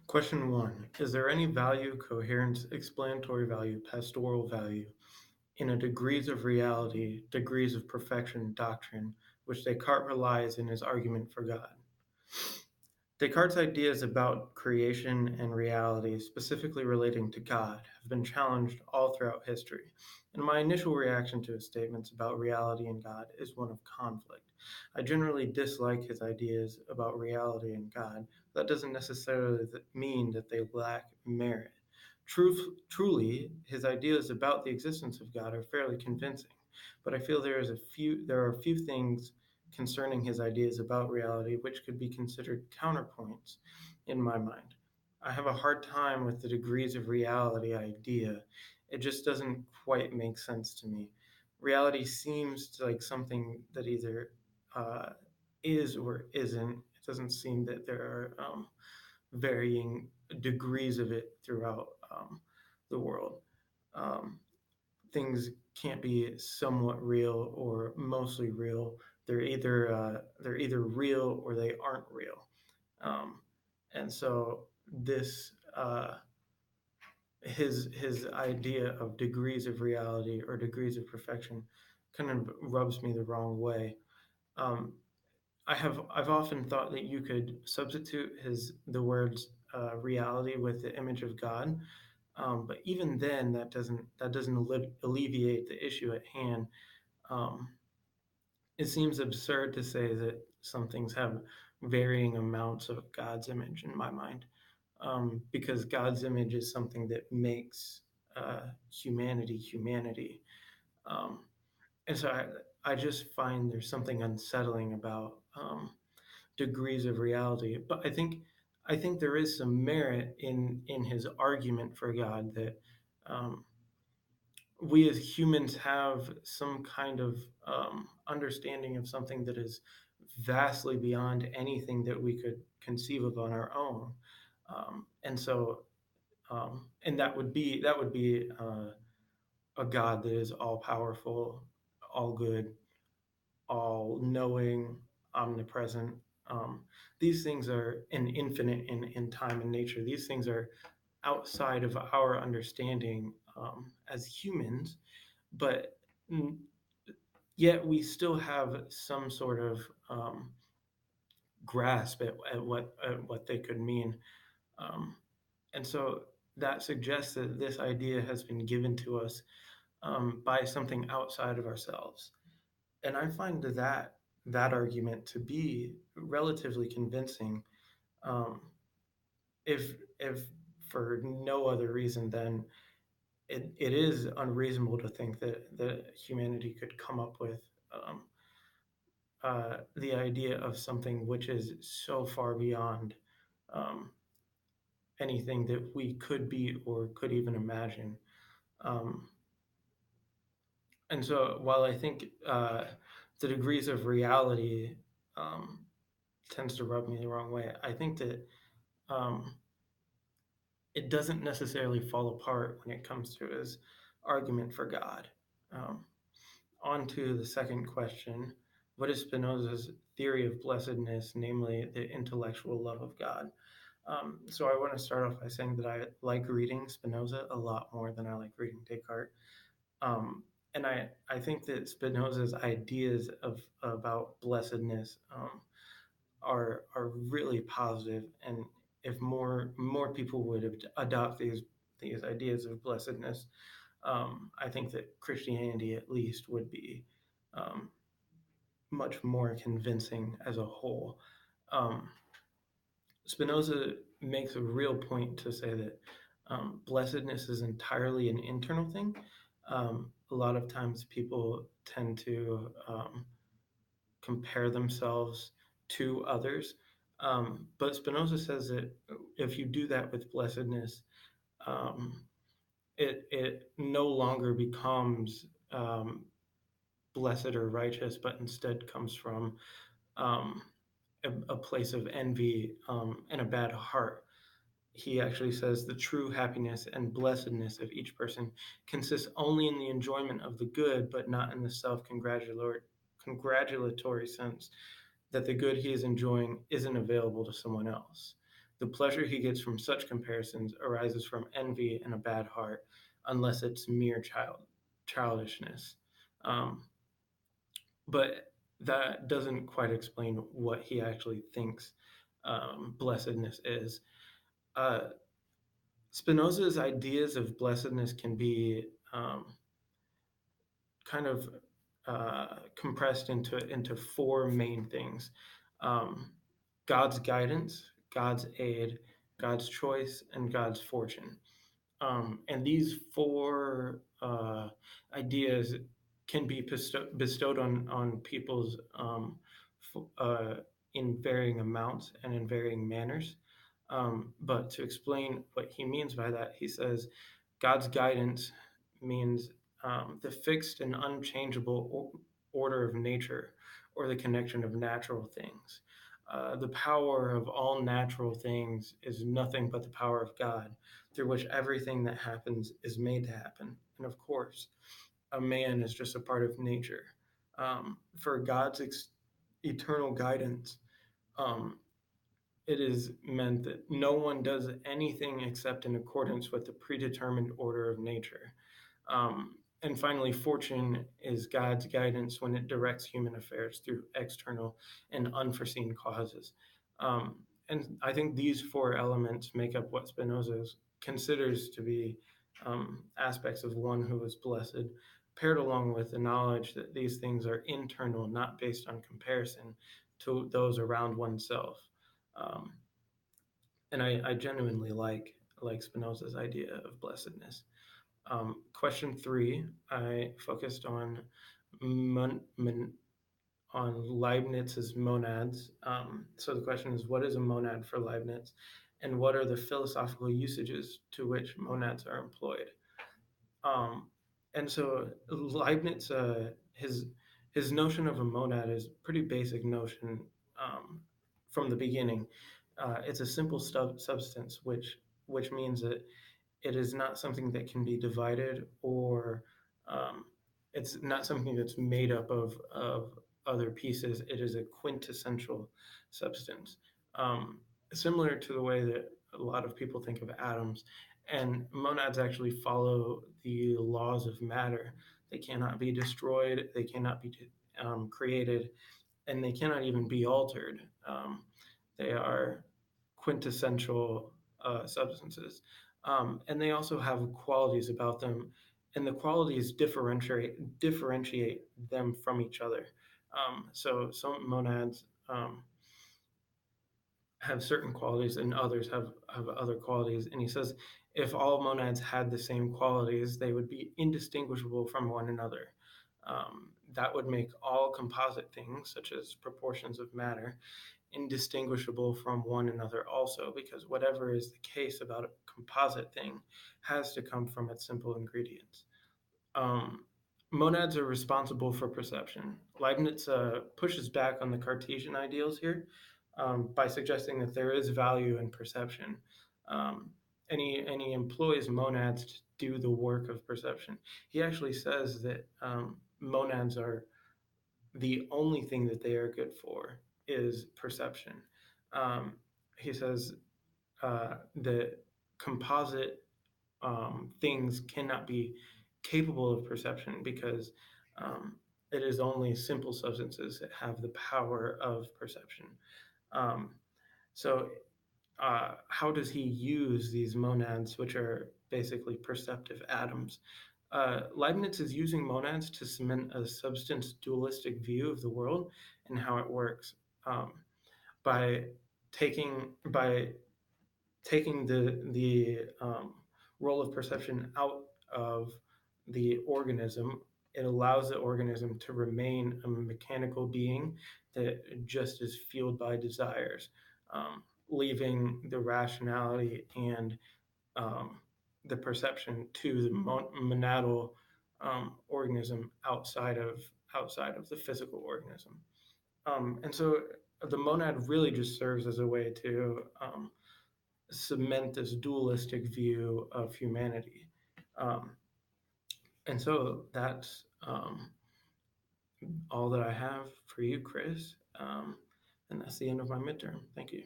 Question 1. Is there any value, coherence, explanatory value, pastoral value in a degrees of reality, degrees of perfection doctrine, which Descartes relies in his argument for God? Descartes' ideas about creation and reality, specifically relating to God, have been challenged all throughout history, and my initial reaction to his statements about reality and God is one of conflict. I generally dislike his ideas about reality and God. That doesn't necessarily mean that they lack merit. Truly, his ideas about the existence of God are fairly convincing, but I feel there are a few things concerning his ideas about reality, which could be considered counterpoints in my mind. I have a hard time with the degrees of reality idea. It just doesn't quite make sense to me. Reality seems like something that either uh, is or isn't. It doesn't seem that there are varying degrees of it throughout the world. Um, Things can't be somewhat real or mostly real. They're either real or they aren't real. Um, and so this his idea of degrees of reality or degrees of perfection kind of rubs me the wrong way. Um, I've often thought that you could substitute his the words reality with the image of God, but even then that doesn't alleviate the issue at hand. Um, it seems absurd to say that some things have varying amounts of God's image in my mind, because God's image is something that makes humanity humanity. Um, and so I just find there's something unsettling about degrees of reality. But I think there is some merit in his argument for God that um, we as humans have some kind of understanding of something that is vastly beyond anything that we could conceive of on our own. And so, and that would be a God that is all powerful, all good, all knowing, omnipresent. Um, these things are infinite in time and nature. These things are outside of our understanding as humans, but yet we still have some sort of um, grasp at what they could mean. Um, and so that suggests that this idea has been given to us by something outside of ourselves. And I find that argument to be relatively convincing, um, if for no other reason than it is unreasonable to think that humanity could come up with um, the idea of something which is so far beyond um, anything that we could be or could even imagine. Um, and so while I think the degrees of reality um, tends to rub me the wrong way, I think that um, it doesn't necessarily fall apart when it comes to his argument for God. Um, On to the second question. What is Spinoza's theory of blessedness, namely the intellectual love of God? So I want to start off by saying that I like reading Spinoza a lot more than I like reading Descartes. And I think that Spinoza's ideas about blessedness are really positive, and if more people would adopt these ideas of blessedness, I think that Christianity at least would be um, much more convincing as a whole. Um, Spinoza makes a real point to say that blessedness is entirely an internal thing. A lot of times people tend to compare themselves to others. But Spinoza says that if you do that with blessedness, um, it no longer becomes blessed or righteous, but instead comes from um, a place of envy and a bad heart. He actually says the true happiness and blessedness of each person consists only in the enjoyment of the good, but not in the self-congratulatory sense that the good he is enjoying isn't available to someone else. The pleasure he gets from such comparisons arises from envy and a bad heart, unless it's mere childishness. Um, but that doesn't quite explain what he actually thinks blessedness is. Uh, Spinoza's ideas of blessedness can be kind of compressed into four main things: um, God's guidance, God's aid, God's choice, and God's fortune. And these four ideas can be bestowed on people's in varying amounts and in varying manners. But to explain what he means by that, he says God's guidance means the fixed and unchangeable order of nature or the connection of natural things. The power of all natural things is nothing but the power of God, through which everything that happens is made to happen. And of course, a man is just a part of nature. For God's eternal guidance, um, it is meant that no one does anything except in accordance with the predetermined order of nature. And finally, fortune is God's guidance when it directs human affairs through external and unforeseen causes. Um, and I think these four elements make up what Spinoza considers to be aspects of one who is blessed, paired along with the knowledge that these things are internal, not based on comparison to those around oneself. Um, and I genuinely like Spinoza's idea of blessedness. Question three, I focused on on Leibniz's monads. So the question is, what is a monad for Leibniz, and what are the philosophical usages to which monads are employed? Um, and so Leibniz, his notion of a monad is a pretty basic notion from the beginning. It's a simple substance, which means that it is not something that can be divided, or um, it's not something that's made up of other pieces. It is a quintessential substance, um, similar to the way that a lot of people think of atoms. And monads actually follow the laws of matter. They cannot be destroyed, they cannot be created, and they cannot even be altered. They are quintessential substances. And they also have qualities about them, and the qualities differentiate them from each other. So some monads have certain qualities and others have other qualities. And he says if all monads had the same qualities, they would be indistinguishable from one another. That would make all composite things, such as proportions of matter, indistinguishable from one another also, because whatever is the case about a composite thing has to come from its simple ingredients. Um, Monads are responsible for perception. Leibniz pushes back on the Cartesian ideals here by suggesting that there is value in perception. Um, and he employs monads to do the work of perception. He actually says that monads are the only thing that they are good for is perception. Um, he says that composite things cannot be capable of perception because um, it is only simple substances that have the power of perception. Um, so, how does he use these monads, which are basically perceptive atoms? Leibniz is using monads to cement a substance dualistic view of the world and how it works um, by by taking the role of perception out of the organism. It allows the organism to remain a mechanical being that just is fueled by desires, leaving the rationality and um, the perception to the monadal organism outside of the physical organism. And so the monad really just serves as a way to cement this dualistic view of humanity. Um, and so that's all that I have for you, Chris. And that's the end of my midterm. Thank you.